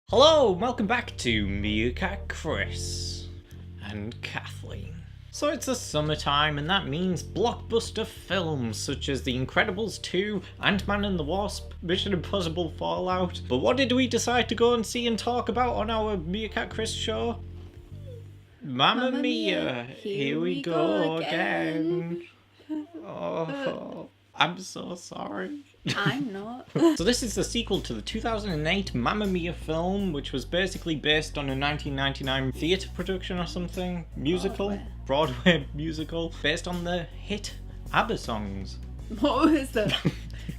Hello, welcome back to Meerkat Chris and Kathleen. So it's the summertime and that means blockbuster films such as The Incredibles 2, Ant-Man and the Wasp, Mission Impossible Fallout. But what did we decide to go and see and talk about on our Meerkat Chris show? Mamma Mia, here we go again. Oh, I'm so sorry. I'm not. So this is the sequel to the 2008 Mamma Mia film, which was basically based on a 1999 theatre production or something, musical, Broadway musical, based on the hit ABBA songs. What was that?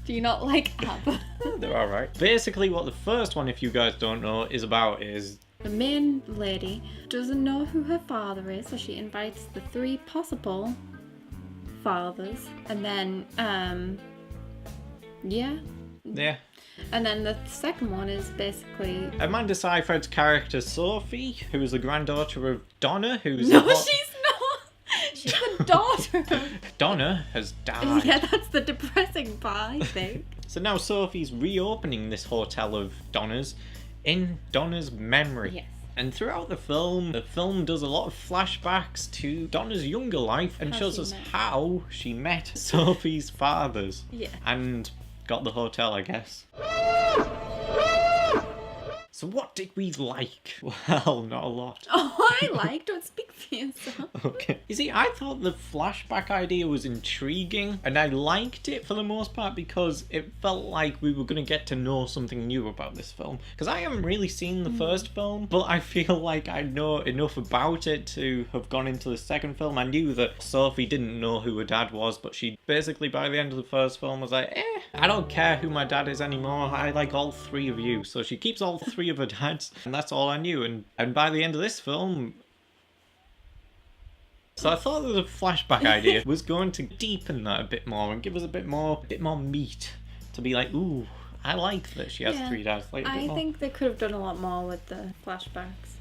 Do you not like ABBA? They're alright. Basically what the first one, if you guys don't know, is about is... The main lady doesn't know who her father is, so she invites the three possible fathers, and then, yeah. And then the second one is basically... Amanda Seyfried's character Sophie, who is the granddaughter of Donna, who's... No, she's not! She's the daughter! Donna has died. Yeah, that's the depressing part, I think. So now Sophie's reopening this hotel of Donna's in Donna's memory. Yes. And throughout the film does a lot of flashbacks to Donna's younger life and shows us how she met Sophie's fathers. Yeah. And got the hotel, I guess. So what did we like? Well, not a lot. Oh, I liked it. Speak for yourself. Okay. You see, I thought the flashback idea was intriguing, and I liked it for the most part because it felt like we were going to get to know something new about this film. Because I haven't really seen the first film, but I feel like I know enough about it to have gone into the second film. I knew that Sophie didn't know who her dad was, but she basically, by the end of the first film, was like, I don't care who my dad is anymore. I like all three of you. So she keeps all three of her dads, and that's all I knew. And by the end of this film... So I thought that the flashback idea was going to deepen that a bit more and give us a bit more meat to be like, ooh, I like that she has three dads. Like, I think they could have done a lot more with the flashbacks.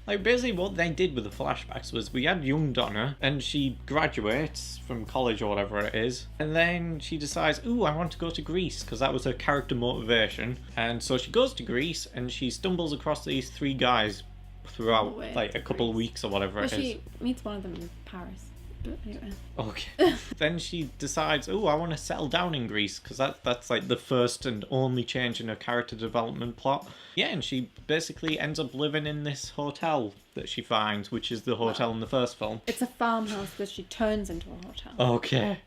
Like, basically what they did with the flashbacks was we had young Donna, and she graduates from college or whatever it is, and then she decides, ooh, I want to go to Greece, because that was her character motivation. And so she goes to Greece, and she stumbles across these three guys throughout, like, a couple of weeks or whatever it is. She meets one of them in Paris. But anyway. Okay. Then she decides, oh, I want to settle down in Greece, because that's like the first and only change in her character development plot. Yeah, and she basically ends up living in this hotel that she finds, which is the hotel in the first film. It's a farmhouse that she turns into a hotel. Okay.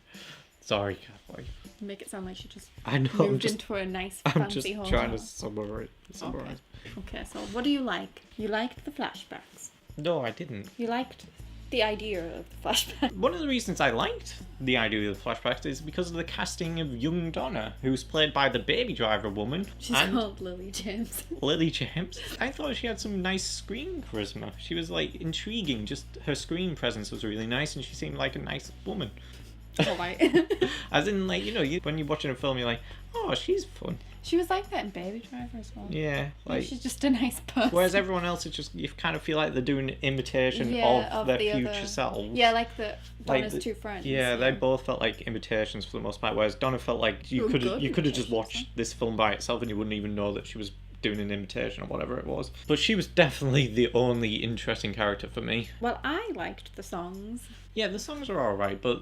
Sorry, Kathleen. Make it sound like she just moved into a nice fancy I'm just hotel. trying to summarize. Okay, so what do you like? You liked the flashbacks. No, I didn't. You liked the idea of the flashback. One of the reasons I liked the idea of the flashbacks is because of the casting of young Donna, who's played by the Baby Driver woman. She's called Lily James. Lily James. I thought she had some nice screen charisma. She was like intriguing. Just her screen presence was really nice, and she seemed like a nice woman. Oh, right. As in, like, when you're watching a film, you're like, oh, she's fun. She was like that in Baby Driver as well. Yeah, like she's just a nice person. Whereas everyone else is just, you kind of feel like they're doing an imitation of their future selves. Yeah, like Donna's two friends. Yeah, they both felt like imitations for the most part. Whereas Donna felt like you could have just watched this film by itself and you wouldn't even know that she was doing an imitation or whatever it was. But she was definitely the only interesting character for me. Well, I liked the songs. Yeah, the songs are alright, but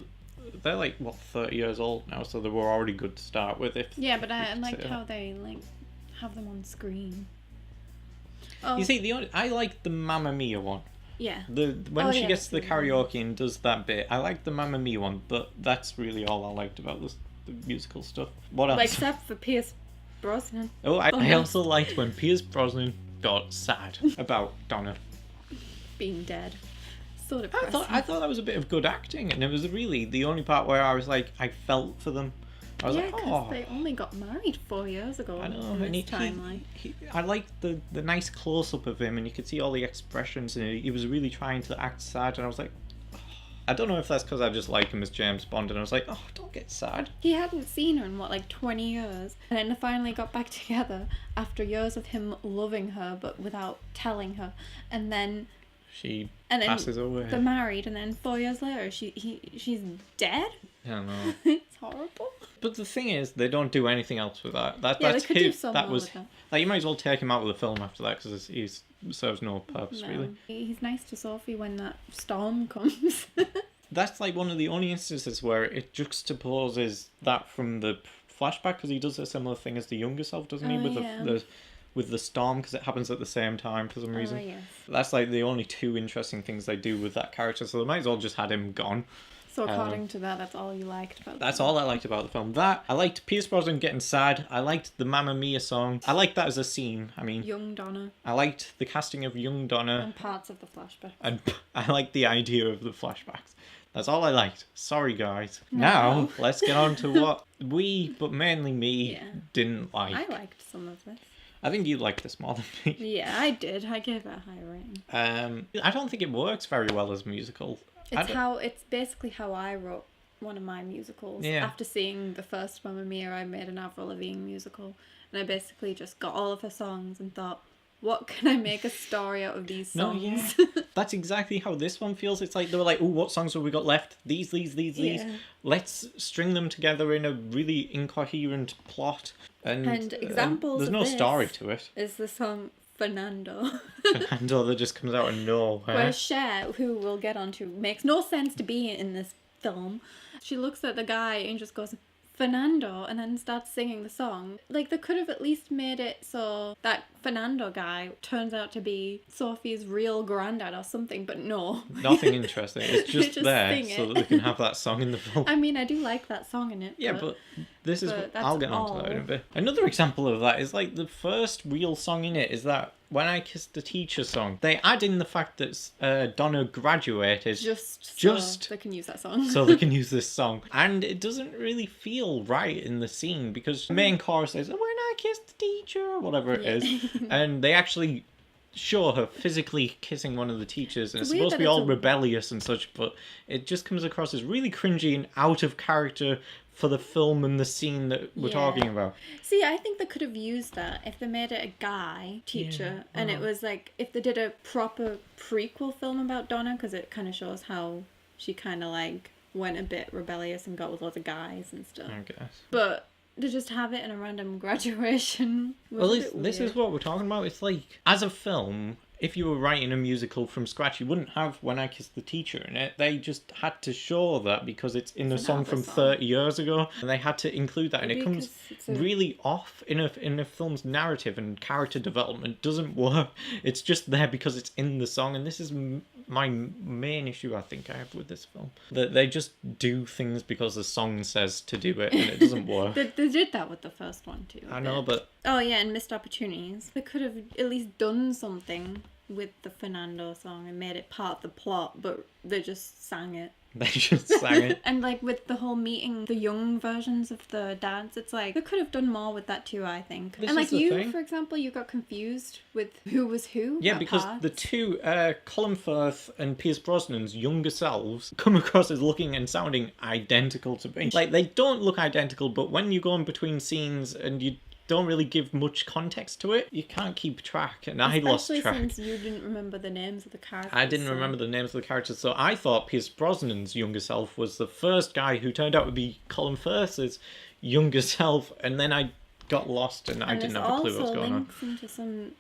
they're like, 30 years old now, so they were already good to start with. Yeah, but I liked how they have them on screen. Oh. You see, I like the Mamma Mia one. Yeah. When she gets to the karaoke and does that bit, I like the Mamma Mia one, but that's really all I liked about the musical stuff. What else? Except for Pierce Brosnan. Oh, I also liked when Pierce Brosnan got sad about Donna being dead. So I thought that was a bit of good acting, and it was really the only part where I was like, I felt for them. I was like, oh. They only got married 4 years ago. I know, in and this timeline. I liked the nice close-up of him, and you could see all the expressions, and he was really trying to act sad, and I was like, oh. I don't know if that's because I just like him as James Bond, and I was like, oh, don't get sad. He hadn't seen her in, 20 years, and then they finally got back together after years of him loving her, but without telling her, and then... She passes away. They're married, and then 4 years later, she's dead? I don't know. It's horrible. But the thing is, they don't do anything else with that. Yeah, That's they could do his, some that more was with that. like, you might as well take him out of the film after that because he serves no purpose No. really. He's nice to Sophie when that storm comes. That's like one of the only instances where it juxtaposes that from the flashback, because he does a similar thing as the younger self, doesn't he? Oh, With yeah. with the storm, because it happens at the same time for some reason. Oh, yes. That's like the only two interesting things they do with that character, so they might as well just had him gone. So according to that, that's all you liked about That's the all I liked about the film. That, I liked Pierce Brosnan getting sad. I liked the Mamma Mia song. I liked that as a scene. I mean, young Donna I liked the casting of young Donna. and parts of the flashback. And I liked the idea of the flashbacks. That's all I liked. Sorry, guys. No. Now, let's get on to what we, but mainly me, Yeah. didn't like. I liked some of this. I think you liked this more than me. Yeah, I did. I gave it a high rating. I don't think it works very well as a musical. It's basically how I wrote one of my musicals. Yeah. After seeing the first Mamma Mia, I made an Avril Lavigne musical, and I basically just got all of her songs and thought, what can I make a story out of these No, songs? yeah. That's exactly how this one feels. It's like they were like, oh, what songs have we got left? These. Yeah. Let's string them together in a really incoherent plot. And examples there's of no this story to it. Is the song Fernando. Fernando that just comes out of nowhere. Where Cher, who we'll get onto, makes no sense to be in this film. She looks at the guy and just goes, Fernando, and then starts singing the song. Like, they could have at least made it so that Fernando guy turns out to be Sophie's real granddad or something, but no. Nothing interesting. It's just, Just there sing so it. that they can have that song in the film. I mean, I do like that song in it. Yeah, but this is... but I'll that's get onto that in a all. bit. Another example of that is, like, the first real song in it is that When I Kissed the Teacher song. They add in the fact that Donna graduated Just Just- so they can use that song. so they can use this song. And it doesn't really feel right in the scene because the main chorus is, When I Kissed the Teacher, or whatever it is. And they actually show her physically kissing one of the teachers, and it's It's weird supposed to be that all it's a- rebellious and such, but it just comes across as really cringy and out of character for the film and the scene that we're Yeah. talking about. See, I think they could have used that if they made it a guy teacher, and it was like if they did a proper prequel film about Donna, because it kind of shows how she kind of like went a bit rebellious and got with lots of guys and stuff. I guess. But to just have it in a random graduation was Well, a bit this weird. is what we're talking about. It's like, as a film, if you were writing a musical from scratch, you wouldn't have When I Kissed the Teacher in it. They just had to show that because it's in a It's song another from song. 30 years ago, and they had to include that, and it Maybe comes 'cause it's a- really off in a film's narrative, and character development doesn't work. It's just there because it's in the song, and this is my main issue I think I have with this film. That they just do things because the song says to do it, and it doesn't work. They did that with the first one too. a I know, bit. but Oh yeah, and missed opportunities. They could have at least done something with the Fernando song and made it part of the plot, but they just sang it. they just sang it. And like with the whole meeting the young versions of the dads, it's like they could have done more with that too, I think. This and is like the you, thing. for example, you got confused with who was who. Yeah, at because parts. the two, Colin Firth and Pierce Brosnan's younger selves come across as looking and sounding identical to me. Like, they don't look identical, but when you go in between scenes and you don't really give much context to it, you can't keep track, and I lost Especially track. since you didn't remember the names of the characters. I didn't so- remember the names of the characters, so I thought Pierce Brosnan's younger self was the first guy who turned out to be Colin Firth's younger self, and then I got lost and I And didn't this have a clue what was also going on. links into some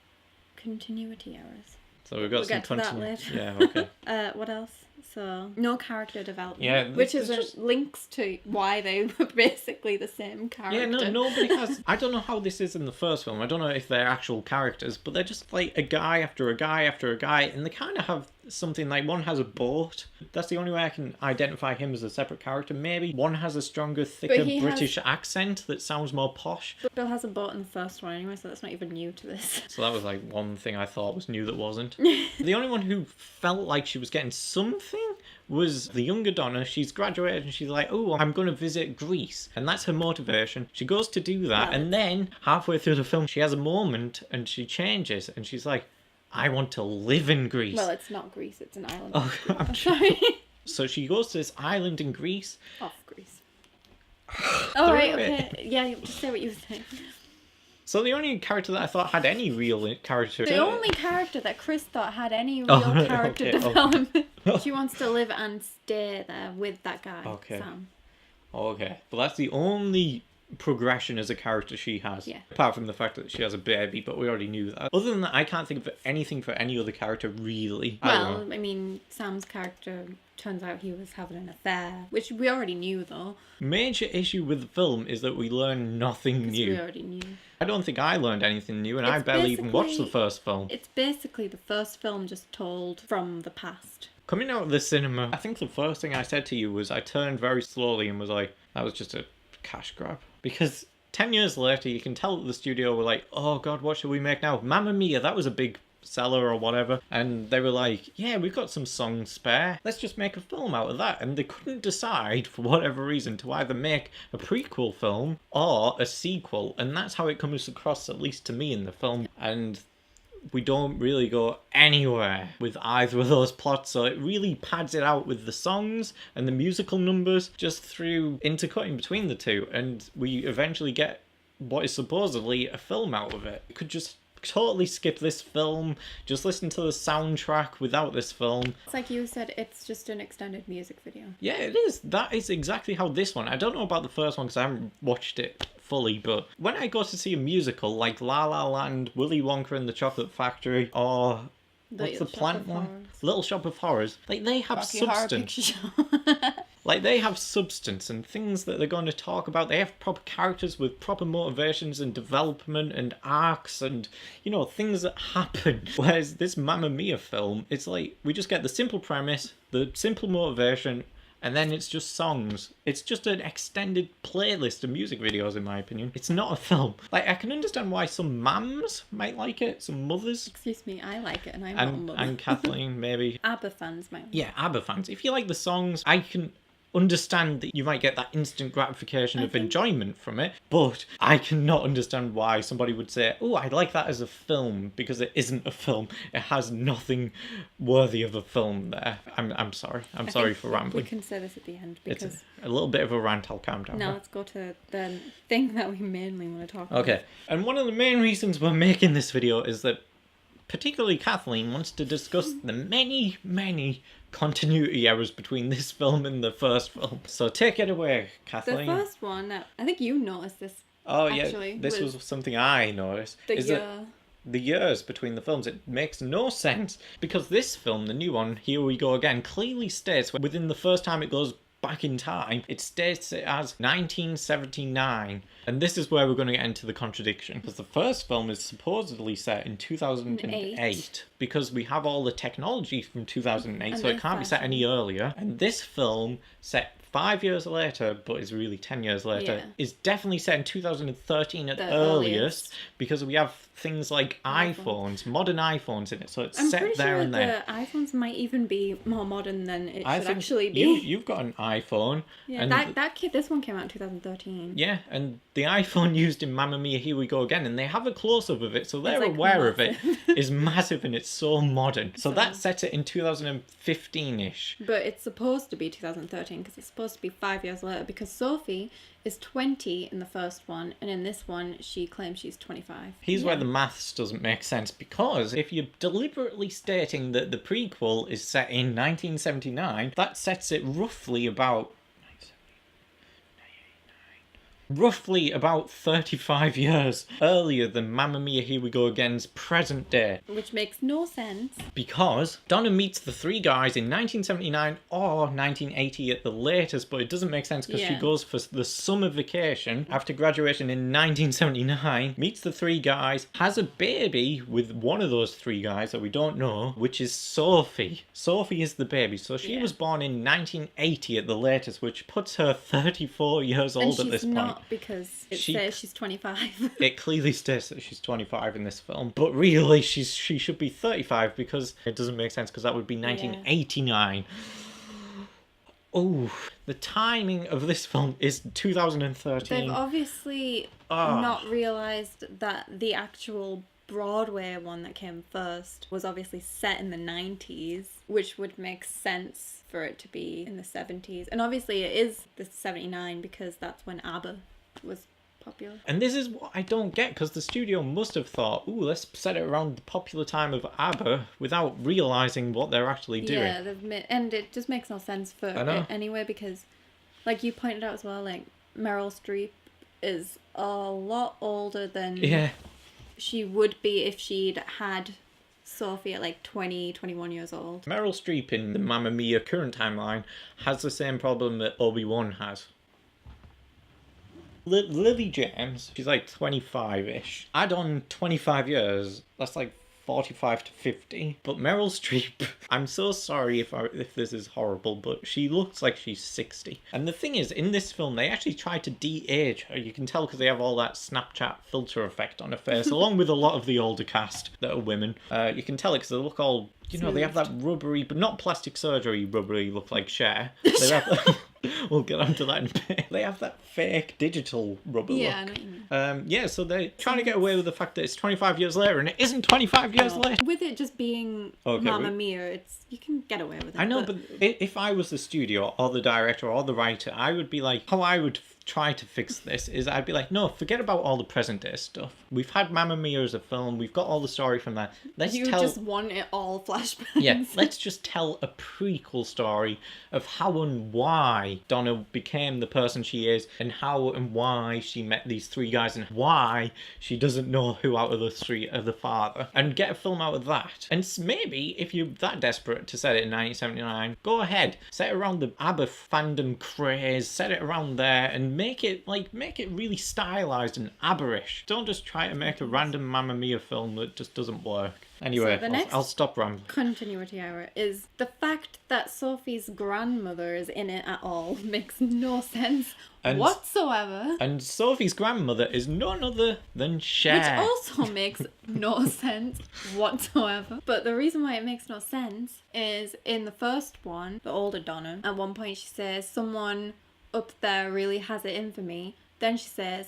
continuity errors. So we've got We'll some get to that continuity. later. Yeah, okay. What else? So, no character development. Yeah, which this is is just- links to why they were basically the same character. Yeah, no, nobody has. I don't know how this is in the first film. I don't know if they're actual characters, but they're just like a guy after a guy after a guy, and they kind of have something like one has a boat. That's the only way I can identify him as a separate character. Maybe one has a stronger, thicker he has- British accent that sounds more posh. But Bill has a boat in the first one anyway, so that's not even new to this. So that was like one thing I thought was new that wasn't. The only one who felt like she was getting something was the younger Donna. She's graduated and she's like, oh, I'm going to visit Greece. And that's her motivation. She goes to do that. Yeah. And then halfway through the film, she has a moment and she changes. And she's like, I want to live in Greece. Well, it's not Greece, it's an island. Oh, I'm sorry. So she goes to this island in Greece. Off Greece. Oh, right, Through it. okay. Yeah, just say what you were saying. So the only character that I thought had any real character... The only character that Chris thought had any real Oh, character okay, okay. development. She wants to live and stay there with that guy, Okay. Sam. Okay. But that's the only progression as a character she has. Yeah. Apart from the fact that she has a baby, but we already knew that. Other than that, I can't think of anything for any other character, really. Well, I mean, Sam's character, turns out he was having an affair, which we already knew, though. Major issue with the film is that we learn nothing new. We already knew. I don't think I learned anything new, and I It's barely even watched the basically- first film. It's basically the first film just told from the past. Coming out of the cinema, I think the first thing I said to you was I turned very slowly and was like, that was just a cash grab. Because 10 years later, you can tell that the studio were like, oh god, what should we make now? Mamma Mia, that was a big seller or whatever. And they were like, yeah, we've got some songs spare. Let's just make a film out of that. And they couldn't decide, for whatever reason, to either make a prequel film or a sequel. And that's how it comes across, at least to me, in the film. And we don't really go anywhere with either of those plots, so it really pads it out with the songs and the musical numbers just through intercutting between the two, and we eventually get what is supposedly a film out of it. You could just totally skip this film, just listen to the soundtrack without this film. It's like you said, it's just an extended music video. Yeah, it is. That is exactly how this one... I don't know about the first one because I haven't watched it fully, but when I go to see a musical like La La Land, Willy Wonka and the Chocolate Factory, or... what's the plant one? Little Shop of Horrors. Like, they have Rocky Horror substance. Picture Show. Like, they have substance and things that they're going to talk about. They have proper characters with proper motivations and development and arcs and, you know, things that happen. Whereas this Mamma Mia film, it's like, we just get the simple premise, the simple motivation, and then it's just songs. It's just an extended playlist of music videos, in my opinion. It's not a film. Like, I can understand why some mums might like it, some mothers. Excuse me, I like it, and I'm not a mother. And Kathleen, maybe. ABBA fans might. Yeah, ABBA fans. If you like the songs, I can understand that you might get that instant gratification of enjoyment from it, but I cannot understand why somebody would say, oh, I like that as a film, because it isn't a film. It has nothing worthy of a film there. I'm sorry. I'm sorry for rambling. We can say this at the end, It's because... a little bit of a rant. I'll calm down. Now let's go to the thing that we mainly want to talk about. Okay, and one of the main reasons we're making this video is that particularly Kathleen wants to discuss the many continuity errors between this film and the first film. So take it away, Kathleen. The first one, I think you noticed this. Oh actually, yeah, this was something I noticed. That the years between the films, it makes no sense. Because this film, the new one, Here We Go Again, clearly states within the first time it goes back in time, it states it as 1979. And this is where we're going to get into the contradiction. Because the first film is supposedly set in 2008. Because we have all the technology from 2008, so it can't be set any earlier. And this film, set 5 years later, but is really 10 years later, is definitely set in 2013 at the earliest. Because we have things like iPhones, modern iPhones in it. So it's set there and there. The iPhones might even be more modern than it I should think actually be. You've got an iPhone. Yeah, and this one came out in 2013. Yeah, and the iPhone used in Mamma Mia, Here We Go Again, and they have a close-up of it, so they're like aware of it, is massive and it's so modern. So that sets it in 2015-ish. But it's supposed to be 2013 because it's supposed to be 5 years later, because Sophie is 20 in the first one, and in this one she claims she's 25. Here's where the maths doesn't make sense, because if you're deliberately stating that the prequel is set in 1979, that sets it roughly about 35 years earlier than Mamma Mia, Here We Go Again's present day. Which makes no sense. Because Donna meets the three guys in 1979 or 1980 at the latest, but it doesn't make sense because she goes for the summer vacation after graduation in 1979, meets the three guys, has a baby with one of those three guys that we don't know, which is Sophie. Sophie is the baby, so she was born in 1980 at the latest, which puts her 34 years old at this point. Because it says she's 25. It clearly states that she's 25 in this film, but really she should be 35 because it doesn't make sense, because that would be 1989. Oh, the timing of this film is 2013. They've obviously not realised that the actual Broadway one that came first was obviously set in the 90s, which would make sense for it to be in the 70s. And obviously it is the 79 because that's when ABBA was popular. And this is what I don't get, because the studio must have thought, ooh, let's set it around the popular time of ABBA without realising what they're actually doing. Yeah, and it just makes no sense for it anyway, because Like you pointed out as well, like Meryl Streep is a lot older than Yeah. she would be if she'd had Sophie at like 20, 21 years old. Meryl Streep in the Mamma Mia current timeline has the same problem that Obi-Wan has. Lily James, she's like 25-ish. Add on 25 years, that's like 45 to 50. But Meryl Streep, I'm so sorry if this is horrible, but she looks like she's 60. And the thing is, in this film, they actually try to de-age her. You can tell because they have all that Snapchat filter effect on her face, along with a lot of the older cast that are women. You can tell it because they look all, you know, they have that rubbery, but not plastic surgery rubbery look like Cher. They have... We'll get onto that in a bit. They have that fake digital rubber look. I know what you mean. Yeah, so they're trying to get away with the fact that it's 25 years later, and it isn't 25 years later. With it just being Mamma Mia, you can get away with it. I know, but if I was the studio or the director or the writer, I would be like, how I would try to fix this is I'd be like, no, forget about all the present day stuff. We've had Mamma Mia as a film. We've got all the story from that. You just want it all flashbacks. Yeah, let's just tell a prequel story of how and why Donna became the person she is, and how and why she met these three guys, and why she doesn't know who out of the three are the father, and get a film out of that. And maybe if you're that desperate to set it in 1979, go ahead, set it around the ABBA fandom craze, set it around there, and make it really stylized and ABBA-ish. Don't just try to make a random Mamma Mia film that just doesn't work. Anyway, So I'll stop rambling. Continuity error is the fact that Sophie's grandmother is in it at all makes no sense whatsoever. And Sophie's grandmother is none other than Cher. Which also makes no sense whatsoever. But the reason why it makes no sense is in the first one, the older Donna, at one point she says, someone up there really has it in for me. Then she says,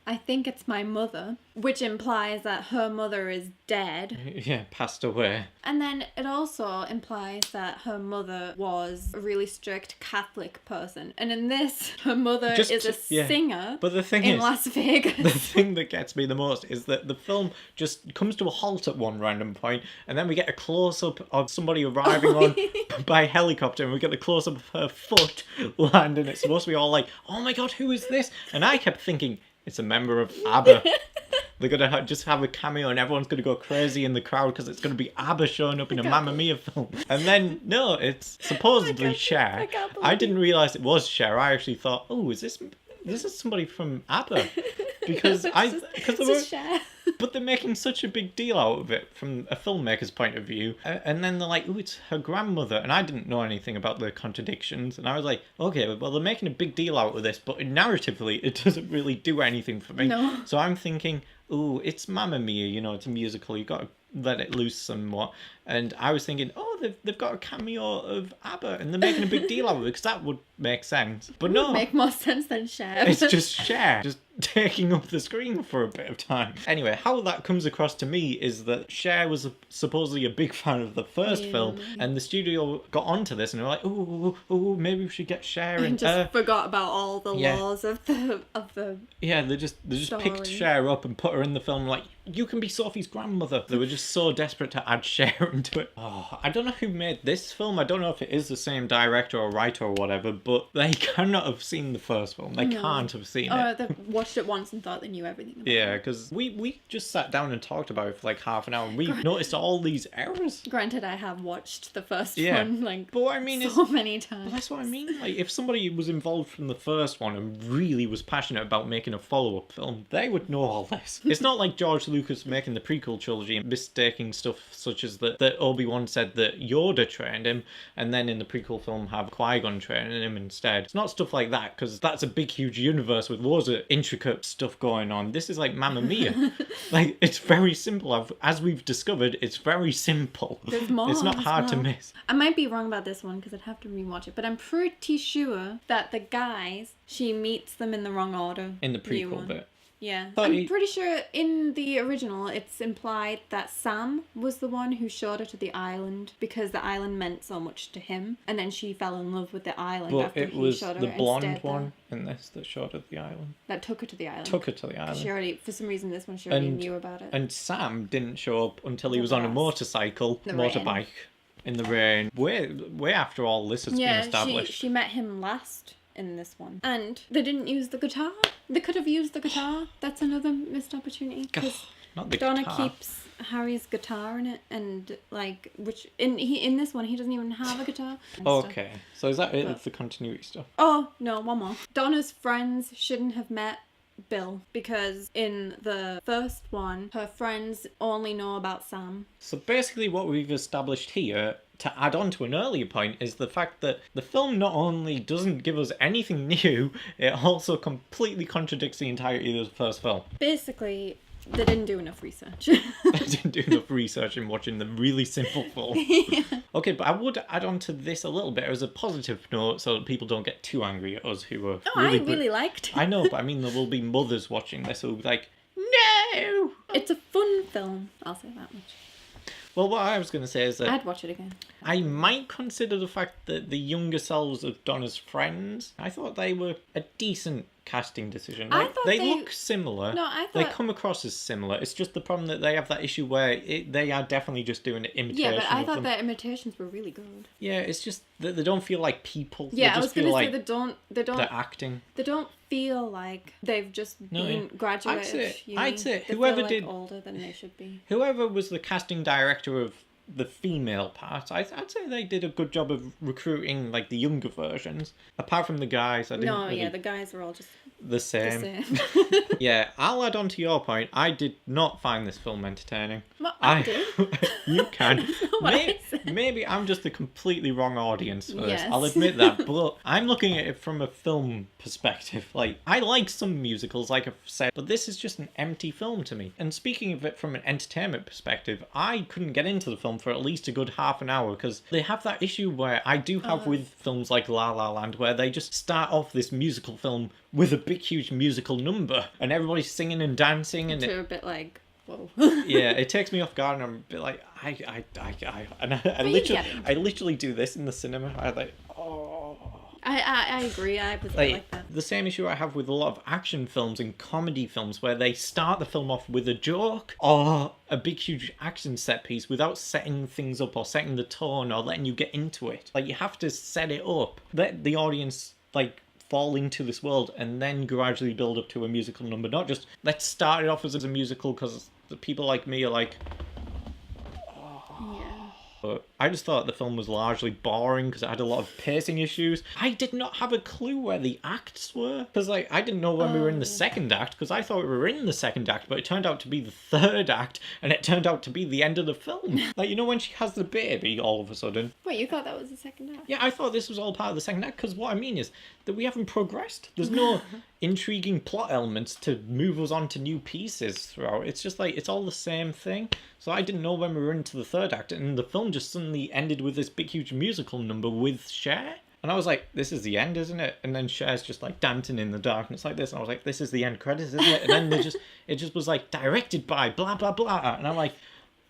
I think it's my mother, which implies that her mother is dead. Yeah, passed away. And then it also implies that her mother was a really strict Catholic person. And in this, her mother is a singer but the thing in Las Vegas. The thing that gets me the most is that the film just comes to a halt at one random point, and then we get a close-up of somebody arriving by helicopter, and we get the close-up of her foot landing. It's supposed to be all like, oh my god, who is this? And I kept thinking, it's a member of ABBA. They're going to just have a cameo and everyone's going to go crazy in the crowd because it's going to be ABBA showing up in a Mamma Mia film. And then, no, it's supposedly Cher. I didn't realise it was Cher. I actually thought, oh, is this somebody from ABBA? Because Cher. But they're making such a big deal out of it from a filmmaker's point of view. And then they're like, oh, it's her grandmother. And I didn't know anything about the contradictions. And I was like, okay, well, they're making a big deal out of this. But narratively, it doesn't really do anything for me. No. So I'm thinking, oh, it's Mamma Mia, you know, it's a musical. You've got to let it loose somewhat. And I was thinking, oh, they've got a cameo of ABBA. And they're making a big deal out of it because that would make sense. But no. It would make more sense than Cher. It's just Cher. Just taking up the screen for a bit of time. Anyway, how that comes across to me is that Cher was supposedly a big fan of the first film, and the studio got onto this and they were like, oh, maybe we should get Cher and just forgot about all the laws of the yeah, they just picked Cher up and put her in the film like, you can be Sophie's grandmother. They were just so desperate to add Cher into it. Oh, I don't know who made this film. I don't know if it is the same director or writer or whatever, but they cannot have seen the first film. They can't have seen it. They watched it once and thought they knew everything about it. Because we just sat down and talked about it for like half an hour and we noticed all these errors. Granted, I have watched the first one but what I mean so many times. But that's what I mean. Like, if somebody was involved from the first one and really was passionate about making a follow-up film, they would know all this. It's not like George Lucas making the prequel trilogy and mistaking stuff such as that Obi-Wan said that Yoda trained him, and then in the prequel film have Qui-Gon training him instead. It's not stuff like that, because that's a big, huge universe with loads of intricate stuff going on. This is like Mamma Mia. Like, it's very simple. As we've discovered, it's very simple. There's more. It's not hard to miss. I might be wrong about this one, because I'd have to rewatch it, but I'm pretty sure that the guys, she meets them in the wrong order. In the prequel bit. Yeah. I'm pretty sure in the original it's implied that Sam was the one who showed her to the island because the island meant so much to him, and then she fell in love with the island after he showed her. But it was the blonde one in this that showed her the island. That took her to the island. She already, for some reason, this one she already knew about it. And Sam didn't show up until he was on a motorbike in the rain. Way after all this has been established. She met him last in this one. And they didn't use the guitar. They could have used the guitar. That's another missed opportunity. Because Not the Donna guitar. keeps Harry's guitar in it, and like, which in this one he doesn't even have a guitar. and stuff. Okay, so is that it? But- It's the continuity stuff. Oh no, one more. Donna's friends shouldn't have met Bill, because in the first one her friends only know about Sam. So basically what we've established here, to add on to an earlier point, is the fact that the film not only doesn't give us anything new, it also completely contradicts the entirety of the first film. Basically, they didn't do enough research. I didn't do enough research in watching the really simple film. Okay, but I would add on to this a little bit as a positive note so that people don't get too angry at us who are I really liked it. I know, but I mean there will be mothers watching this who will be like, no! It's a fun film, I'll say that much. Well, what I was going to say is that I'd watch it again. I might consider the fact that the younger selves of Donna's friends, I thought they were a decent casting decision. I Like, thought they they- look similar. No, I They thought... come across as similar. It's just the problem that they have that issue where they are definitely just doing an imitation Yeah, but I of thought them. their imitations were really good. Yeah, it's just that they don't feel like people. Yeah, they I just was gonna feel say like they don't they're acting. they don't feel like they've just No, been yeah. graduated. I'd say They whoever feel, like, did- older than they should be. Whoever was the casting director of the female part, I'd say they did a good job of recruiting like the younger versions. Apart from the guys, I didn't No, really yeah, the guys were all just the the same. same. Yeah, I'll add on to your point. I did not find this film entertaining. Well, I did. You can. That's not what I said. Maybe I'm just the completely wrong audience for this. Yes. I'll admit that. But I'm looking at it from a film perspective. Like, I like some musicals, like I've said, but this is just an empty film to me. And speaking of it from an entertainment perspective, I couldn't get into the film for at least a good half an hour because they have that issue where I do have with films like La La Land, where they just start off this musical film with a big, huge musical number, and everybody's singing and dancing, and To a bit like, whoa. yeah, it takes me off guard, and I'm a bit like, I literally do this in the cinema. I like, oh. I agree. I was a bit like that. The same issue I have with a lot of action films and comedy films where they start the film off with a joke or a big huge action set piece without setting things up or setting the tone or letting you get into it. Like, you have to set it up, let the audience like fall into this world and then gradually build up to a musical number, not just let's start it off as a musical because the people like me are like, Yeah. but I just thought the film was largely boring because it had a lot of pacing issues. I did not have a clue where the acts were because, like, I didn't know when we were in the second act because I thought we were in the second act, but it turned out to be the third act, and it turned out to be the end of the film. Like, you know, when she has the baby all of a sudden. Wait, you thought that was the second act? Yeah, I thought this was all part of the second act because what I mean is that we haven't progressed. There's no intriguing plot elements to move us on to new pieces throughout. It's just like, it's all the same thing. So I didn't know when we were into the third act, and the film just suddenly ended with this big huge musical number with Cher. And I was like, this is the end, isn't it? And then Cher's just like dancing in the darkness like this. And I was like, this is the end credits, isn't it? And then it just was like directed by blah, blah, blah. And I'm like,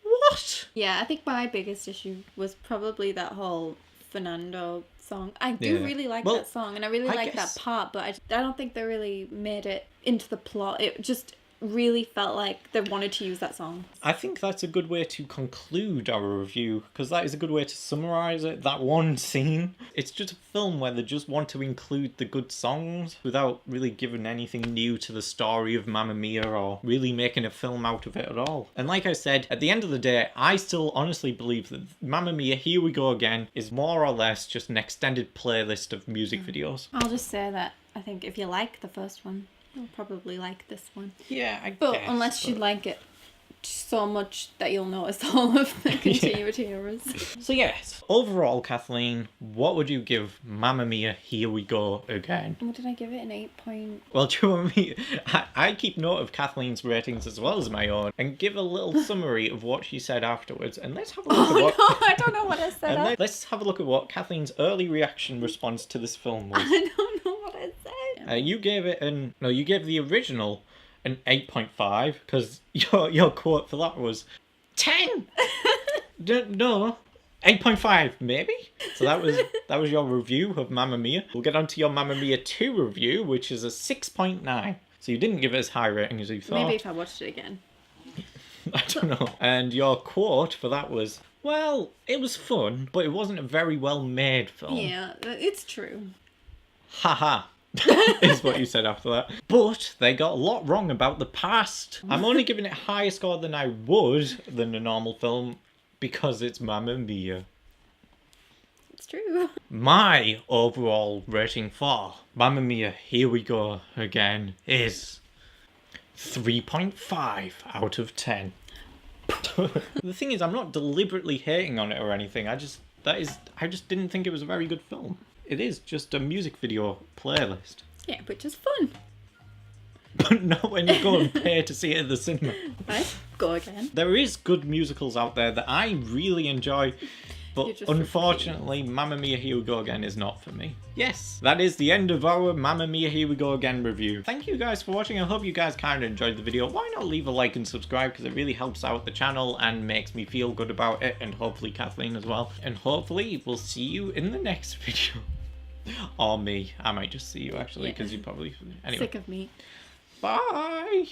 what? Yeah, I think my biggest issue was probably that whole Fernando song. I do Yeah. really like Well, that song, and I really I like guess- that part, but I don't think they really made it into the plot. It just really felt like they wanted to use that song. I think that's a good way to conclude our review, because that is a good way to summarise it, that one scene. It's just a film where they just want to include the good songs without really giving anything new to the story of Mamma Mia or really making a film out of it at all. And like I said, at the end of the day, I still honestly believe that Mamma Mia, Here We Go Again is more or less just an extended playlist of music videos. I'll just say that I think if you like the first one, you'll probably like this one. Yeah, I But guess. unless you like it so much that you'll notice all of the continuity errors. So yes, overall, Kathleen, what would you give Mamma Mia, Here We Go Again? What did I give it? An 8 point? Well, do you want me? I keep note of Kathleen's ratings as well as my own, and give a little summary of what she said afterwards. And let's have a look at what. Oh no, I don't know what I said. And let's have a look at what Kathleen's early reaction response to this film was. I don't know what I said. You gave it you gave the original an 8.5 because your quote for that was 10. No. 8.5 maybe. So that was your review of Mamma Mia. We'll get on to your Mamma Mia 2 review, which is a 6.9. So you didn't give it as high rating as you thought. Maybe if I watched it again. I don't know. And your quote for that was, well, it was fun, but it wasn't a very well made film. Yeah, it's true. Haha. Is what you said after that. But they got a lot wrong about the past. I'm only giving it a higher score than I would than a normal film because it's Mamma Mia. It's true. My overall rating for Mamma Mia, Here We Go Again is 3.5 out of 10. The thing is, I'm not deliberately hating on it or anything. I just didn't think it was a very good film. It is just a music video playlist. Yeah, which is fun. But not when you go and pay to see it at the cinema. Right? Go again. There is good musicals out there that I really enjoy, but unfortunately, Mamma Mia, Here We Go Again is not for me. Yes, that is the end of our Mamma Mia, Here We Go Again review. Thank you guys for watching. I hope you guys kind of enjoyed the video. Why not leave a like and subscribe, because it really helps out the channel and makes me feel good about it, and hopefully Kathleen as well. And hopefully we'll see you in the next video. Or me. I might just see you actually, because you probably... Anyway. Sick of me. Bye!